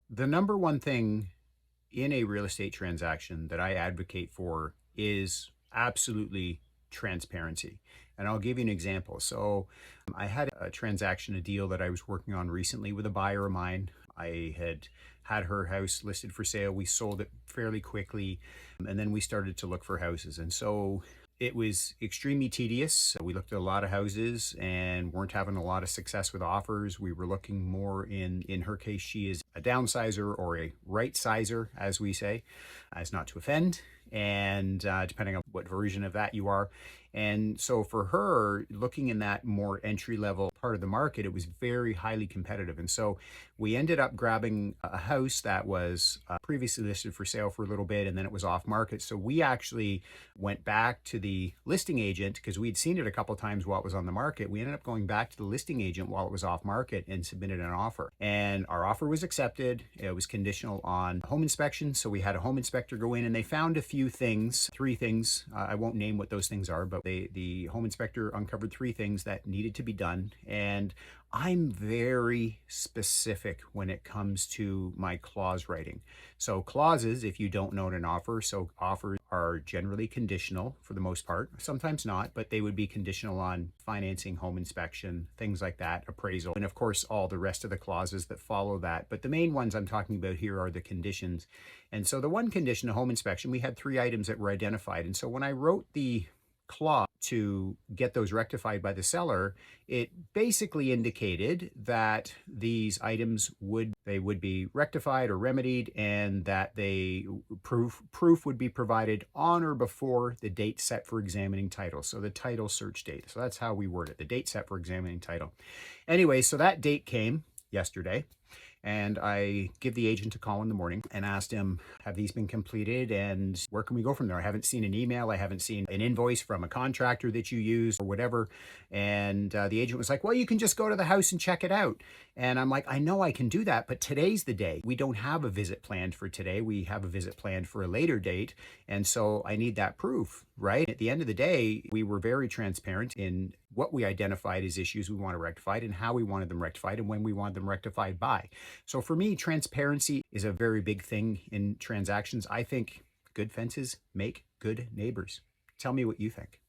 The number one thing in a real estate transaction that I advocate for is absolutely transparency. And I'll give you an example. So I had a transaction, a deal that I was working on recently with a buyer of mine. I had her house listed for sale. We sold it fairly quickly, and then we started to look for houses. And so it was extremely tedious. We looked at a lot of houses and weren't having a lot of success with offers. We were looking more in her case, she is a downsizer or a right sizer, as we say, as not to offend, and depending on what version of that you are. And so for her, looking in that more entry level part of the market, it was very highly competitive. And so we ended up grabbing a house that was previously listed for sale for a little bit, and then it was off market. So we actually went back to the listing agent because we'd seen it a couple times while it was on the market. We ended up going back to the listing agent while it was off market and submitted an offer. And our offer was accepted. It was conditional on home inspection. So we had a home inspector go in and they found a few things, three things. I won't name what those things are, but the home inspector uncovered three things that needed to be done. And I'm very specific when it comes to my clause writing. So clauses, if you don't note an offer, so offers are generally conditional for the most part, sometimes not, but they would be conditional on financing, home inspection, things like that, appraisal, and of course, all the rest of the clauses that follow that. But the main ones I'm talking about here are the conditions. And so the one condition, a home inspection, we had three items that were identified. And so when I wrote the clause to get those rectified by the seller, it basically indicated that these items would be rectified or remedied, and that proof would be provided on or before the date set for examining title. So the title search date. So that's how we word it, the date set for examining title. Anyway, so that date came yesterday. And I give the agent a call in the morning and asked him, have these been completed and where can we go from there? I haven't seen an email. I haven't seen an invoice from a contractor that you use or whatever. And the agent was like, well, you can just go to the house and check it out. And I'm like, I know I can do that, but today's the day. We don't have a visit planned for today. We have a visit planned for a later date. And so I need that proof, right? At the end of the day, we were very transparent in what we identified as issues we want to rectify and how we wanted them rectified and when we wanted them rectified by. So for me, transparency is a very big thing in transactions. I think good fences make good neighbors. Tell me what you think.